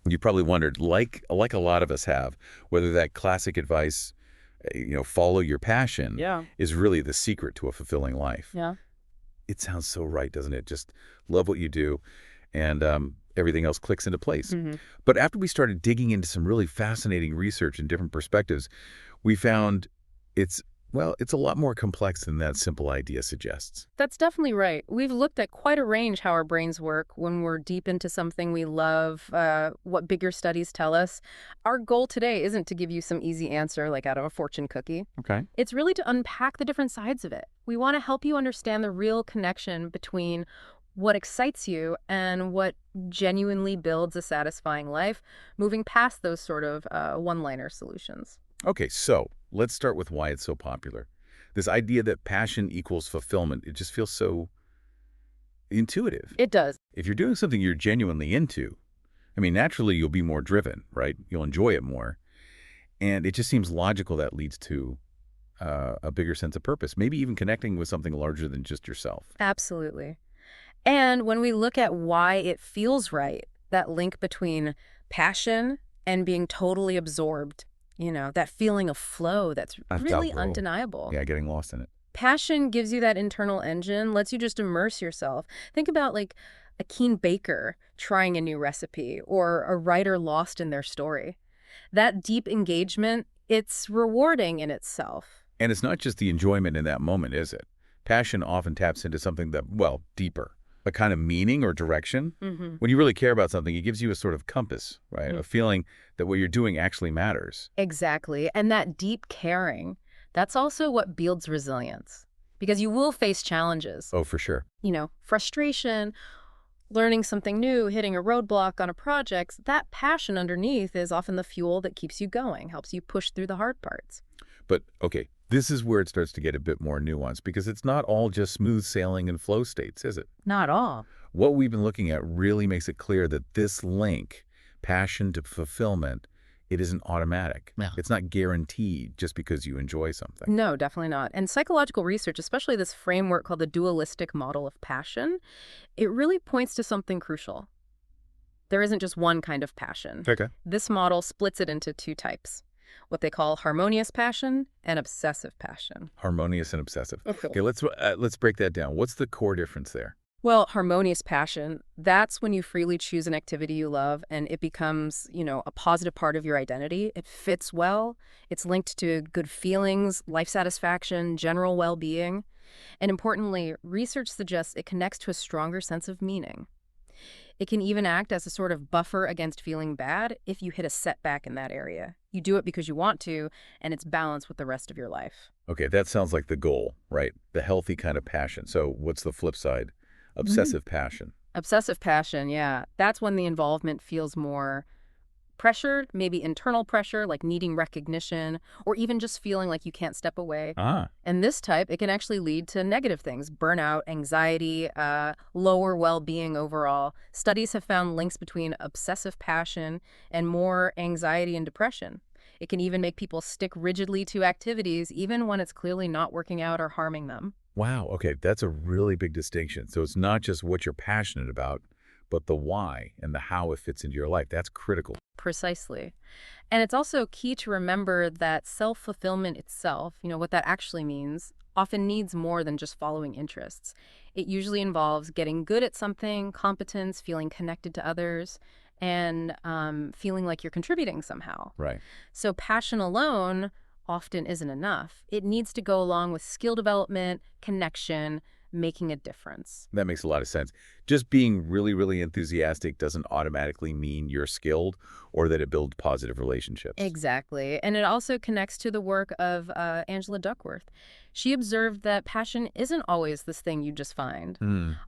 You probably wondered, like a lot of us have, whether that classic advice, follow your passion, Yeah. is really the secret to a fulfilling life. Yeah. It sounds so right, doesn't it? Just love what you do, and everything else clicks into place. Hmm. But after we started digging into some really fascinating research and different perspectives, we found it's, it's a lot more complex than that simple idea suggests. That's definitely right. We've looked at quite a range how our brains work when we're deep into something we love, what bigger studies tell us. Our goal today isn't to give you some easy answer like out of a fortune cookie. Okay. It's really to unpack the different sides of it. We want to help you understand the real connection between what excites you and what genuinely builds a satisfying life, moving past those sort of one-liner solutions. Okay, so let's start with why it's so popular. This idea that passion equals fulfillment, it just feels so intuitive. It does. If you're doing something you're genuinely into, I mean, naturally you'll be more driven, right? You'll enjoy it more. And it just seems logical that leads to a bigger sense of purpose, maybe even connecting with something larger than just yourself. Absolutely. And when we look at why it feels right, that link between passion and being totally absorbed, that feeling of flow that's really Outgrow. undeniable. Yeah, getting lost in it. Passion gives you that internal engine, lets you just immerse yourself. Think about like a keen baker trying a new recipe or a writer lost in their story. That deep engagement, it's rewarding in itself. And it's not just the enjoyment in that moment, is it? Passion often taps into something that, deeper, a kind of meaning or direction. Hmm. When you really care about something, it gives you a sort of compass, right? A feeling that what you're doing actually matters. Exactly. And that deep caring, that's also what builds resilience. Because you will face challenges, Oh, for sure. frustration, learning something new, hitting a roadblock on a project. That passion underneath is often the fuel that keeps you going, helps you push through the hard parts. But, okay, this is where it starts to get a bit more nuanced because it's not all just smooth sailing and flow states, is it? Not all. What we've been looking at really makes it clear that this link, passion to fulfillment, it isn't automatic. Yeah. It's not guaranteed just because you enjoy something. No, definitely not. And psychological research, especially this framework called the dualistic model of passion, it really points to something crucial. There isn't just one kind of passion. Okay. This model splits it into two types, what they call harmonious passion and obsessive passion. Harmonious and obsessive. Okay. Okay, let's break that down. What's the core difference there? Well, harmonious passion, that's when you freely choose an activity you love and it becomes, a positive part of your identity. It fits well. It's linked to good feelings, life satisfaction, general well-being. And importantly, research suggests it connects to a stronger sense of meaning. It can even act as a sort of buffer against feeling bad if you hit a setback in that area. You do it because you want to, and it's balanced with the rest of your life. Okay, that sounds like the goal, right? The healthy kind of passion. So what's the flip side? Obsessive passion. Obsessive passion, yeah. That's when the involvement feels more pressured, maybe internal pressure, like needing recognition, or even just feeling like you can't step away. Ah, And this type, it can actually lead to negative things, burnout, anxiety, lower well-being overall. Studies have found links between obsessive passion and more anxiety and depression. It can even make people stick rigidly to activities, even when it's clearly not working out or harming them. wow. Okay, that's a really big distinction. So it's not just what you're passionate about, but the why and the how it fits into your life. That's critical. Precisely. And it's also key to remember that self-fulfillment itself, what that actually means, often needs more than just following interests. It usually involves getting good at something, competence, feeling connected to others, and feeling like you're contributing somehow. Right. So passion alone often isn't enough. It needs to go along with skill development, connection, making a difference. That makes a lot of sense. Just being really, really enthusiastic doesn't automatically mean you're skilled or that it builds positive relationships. Exactly. And it also connects to the work of Angela Duckworth. She observed that passion isn't always this thing you just find.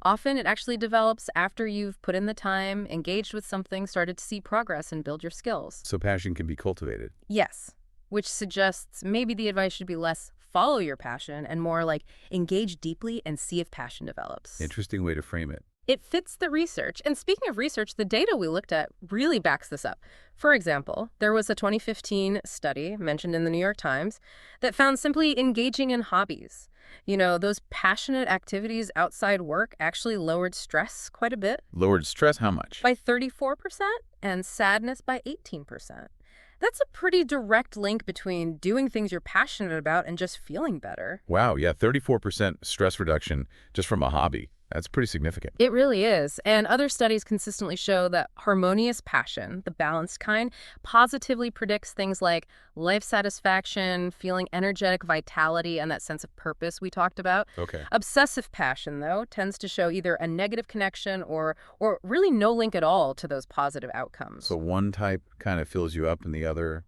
Often it actually develops after you've put in the time, engaged with something, started to see progress and build your skills. So passion can be cultivated. Yes, which suggests maybe the advice should be less follow your passion and more like engage deeply and see if passion develops. Interesting way to frame it. It fits the research. And speaking of research, the data we looked at really backs this up. For example, there was a 2015 study mentioned in the New York Times that found simply engaging in hobbies, those passionate activities outside work actually lowered stress quite a bit. Lowered stress, how much? By 34%? and sadness by 18%. That's a pretty direct link between doing things you're passionate about and just feeling better. Wow, yeah, 34% stress reduction just from a hobby. That's pretty significant. It really is. And other studies consistently show that harmonious passion, the balanced kind, positively predicts things like life satisfaction, feeling energetic vitality, and that sense of purpose we talked about. Okay. Obsessive passion, though, tends to show either a negative connection or really no link at all to those positive So outcomes. one type kind of fills you up and the other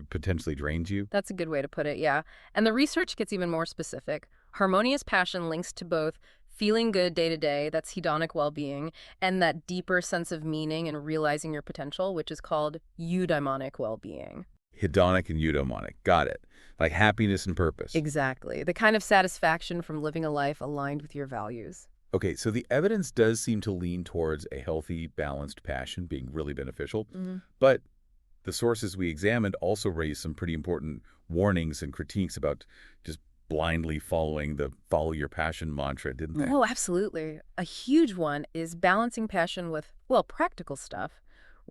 potentially drains you? That's a good way to put it, yeah. And the research gets even more specific. Harmonious passion links to both feeling good day to day, that's hedonic well being, and that deeper sense of meaning and realizing your potential, which is called eudaimonic well being. Hedonic and eudaimonic. Got it. Like happiness and purpose. Exactly. The kind of satisfaction from living a life aligned with your values. Okay, so the evidence does seem to lean towards a healthy, balanced passion being really beneficial, but the sources we examined also raised some pretty important warnings and critiques about just blindly following the follow your passion mantra, didn't they? Oh, absolutely. A huge one is balancing passion with, well, practical stuff.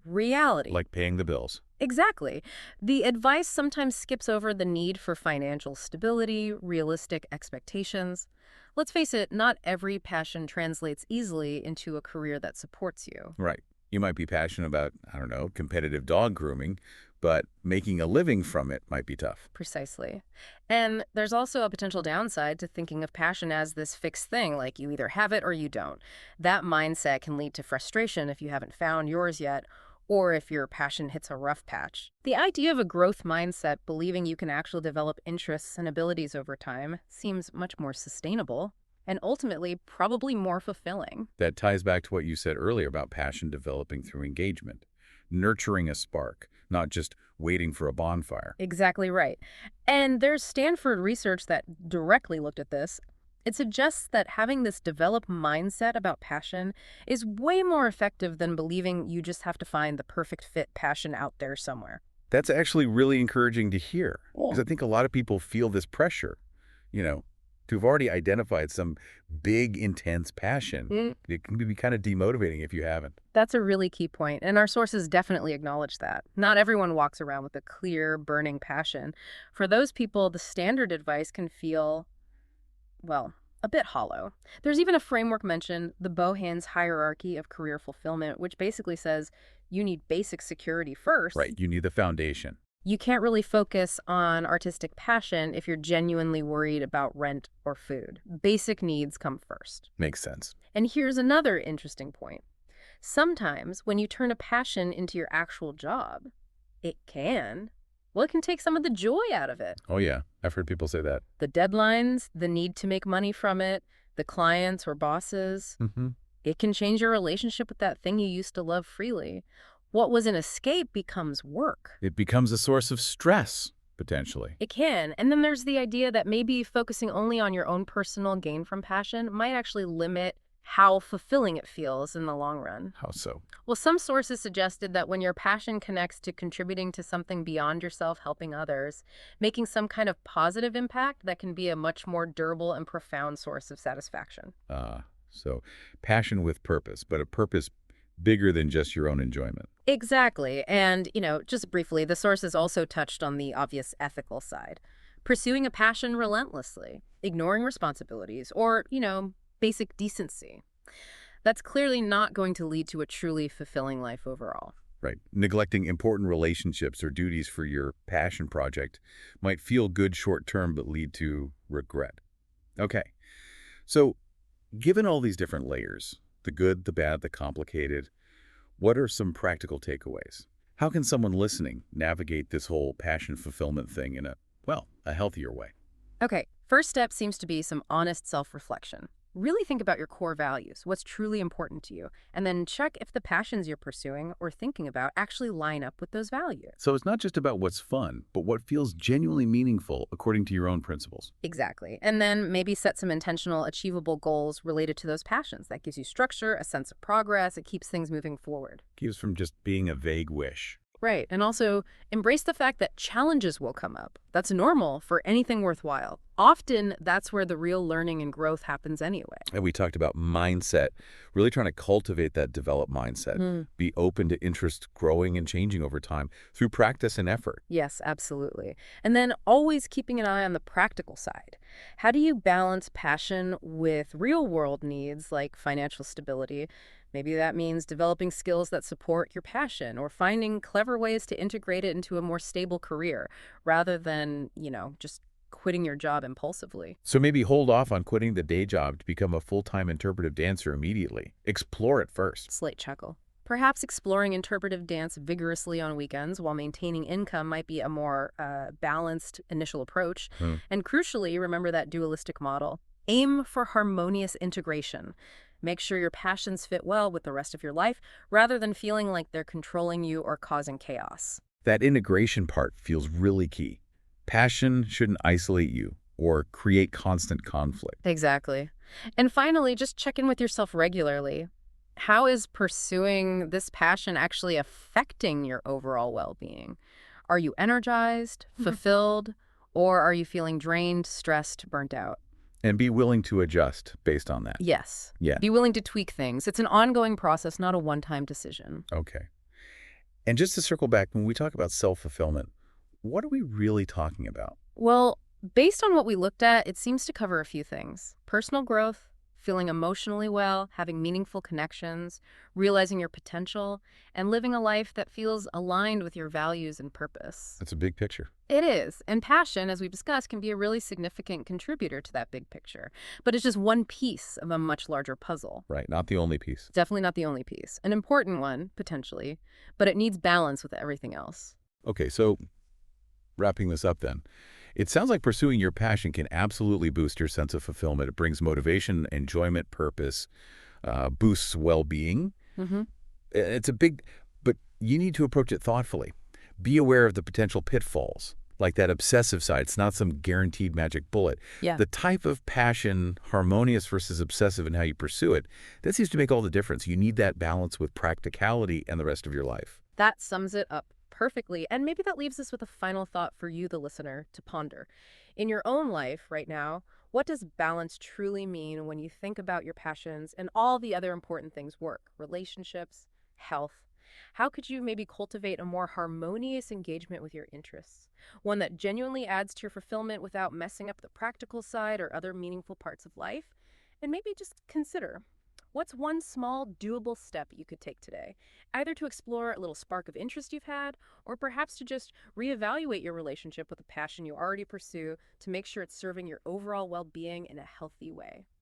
Reality. Like paying the bills. Exactly. The advice sometimes skips over the need for financial stability, realistic expectations. Let's face it, not every passion translates easily into a career that supports you. Right. You might be passionate about, I don't know, competitive dog grooming, but making a living from it might be tough. Precisely. And there's also a potential downside to thinking of passion as this fixed thing, like you either have it or you don't. That mindset can lead to frustration if you haven't found yours yet, or if your passion hits a rough patch. The idea of a growth mindset, believing you can actually develop interests and abilities over time, seems much more sustainable and ultimately probably more fulfilling. That ties back to what you said earlier about passion developing through engagement, nurturing a spark, not just waiting for a bonfire. Exactly right. And there's Stanford research that directly looked at this. It suggests that having this developed mindset about passion is way more effective than believing you just have to find the perfect fit passion out there somewhere. That's actually really encouraging to hear, because I think a lot of people feel this pressure, you know, to have already identified some big, intense passion. It can be kind of demotivating if you haven't. That's a really key point, and our sources definitely acknowledge that. Not everyone walks around with a clear, burning passion. For those people, the standard advice can feel, well, a bit hollow. There's even a framework mentioned, the Bohan's hierarchy of career fulfillment, which basically says you need basic security first. Right. You need the foundation. You can't really focus on artistic passion if you're genuinely worried about rent or food. Basic needs come first. Makes sense. And here's another interesting point. Sometimes when you turn a passion into your actual job, it can, well, it can take some of the joy out of it. Oh, yeah. I've heard people say that. The deadlines, the need to make money from it, the clients or bosses. It can change your relationship with that thing you used to love freely. What was an escape becomes work. It becomes a source of stress, potentially. It can. And then there's the idea that maybe focusing only on your own personal gain from passion might actually limit how fulfilling it feels in the long run. How so? Well, some sources suggested that when your passion connects to contributing to something beyond yourself, helping others, making some kind of positive impact, that can be a much more durable and profound source of satisfaction. So passion with purpose, but a purpose bigger than just your own enjoyment. Exactly. And, just briefly, the sources also touched on the obvious ethical side. Pursuing a passion relentlessly, ignoring responsibilities, or, basic decency. That's clearly not going to lead to a truly fulfilling life overall. Right. Neglecting important relationships or duties for your passion project might feel good short-term but lead to regret. Okay. So, given all these different layers, the good, the bad, the complicated, what are some practical takeaways? How can someone listening navigate this whole passion fulfillment thing in a healthier way? Okay, first step seems to be some honest self-reflection. Really think about your core values, what's truly important to you, and then check if the passions you're pursuing or thinking about actually line up with those values. So it's not just about what's fun, but what feels genuinely meaningful according to your own principles. Exactly. And then maybe set some intentional, achievable goals related to those passions. That gives you structure, a sense of progress. It keeps things moving forward. Keeps from just being a vague wish. Right. And also embrace the fact that challenges will come up. That's normal for anything worthwhile. Often, that's where the real learning and growth happens anyway. And we talked about mindset, really trying to cultivate that developed mindset, Hmm. be open to interest growing and changing over time through practice and effort. Yes, absolutely. And then always keeping an eye on the practical side. How do you balance passion with real world needs like financial stability? Maybe that means developing skills that support your passion or finding clever ways to integrate it into a more stable career rather than, just quitting your job impulsively. So maybe hold off on quitting the day job to become a full-time interpretive dancer immediately. Explore it first. Slight chuckle. Perhaps exploring interpretive dance vigorously on weekends while maintaining income might be a more balanced initial approach. Hmm. And crucially, remember that dualistic model. Aim for harmonious integration. Make sure your passions fit well with the rest of your life rather than feeling like they're controlling you or causing chaos. That integration part feels really key. Passion shouldn't isolate you or create constant conflict. Exactly. And finally, just check in with yourself regularly. How is pursuing this passion actually affecting your overall well being? Are you energized, fulfilled, or are you feeling drained, stressed, burnt out? And be willing to adjust based on that. Yes. Yeah, Be willing to tweak things. It's an ongoing process, not a one time decision. okay. And just to circle back, when we talk about self-fulfillment, what are we really talking about? Well, based on what we looked at, it seems to cover a few things: personal growth, feeling emotionally well, having meaningful connections, realizing your potential, and living a life that feels aligned with your values and purpose. That's a big picture. It is. And passion, as we've discussed, can be a really significant contributor to that big picture. But it's just one piece of a much larger puzzle. Right, not the only piece. Definitely not the only piece. An important one, potentially, but it needs balance with everything else. Okay, so wrapping this up then, it sounds like pursuing your passion can absolutely boost your sense of fulfillment. It brings motivation, enjoyment, purpose, boosts well-being. Hmm. It's a big, but you need to approach it thoughtfully. Be aware of the potential pitfalls, like that obsessive side. It's not some guaranteed magic bullet. Yeah. The type of passion, harmonious versus obsessive, and how you pursue it, that seems to make all the difference. You need that balance with practicality and the rest of your life. That sums it up perfectly. And maybe that leaves us with a final thought for you, the listener, to ponder. In your own life right now, what does balance truly mean when you think about your passions and all the other important things: work, relationships, health? How could you maybe cultivate a more harmonious engagement with your interests? One that genuinely adds to your fulfillment without messing up the practical side or other meaningful parts of life? And maybe just consider, what's one small, doable step you could take today, either to explore a little spark of interest you've had, or perhaps to just reevaluate your relationship with a passion you already pursue to make sure it's serving your overall well being in a healthy way?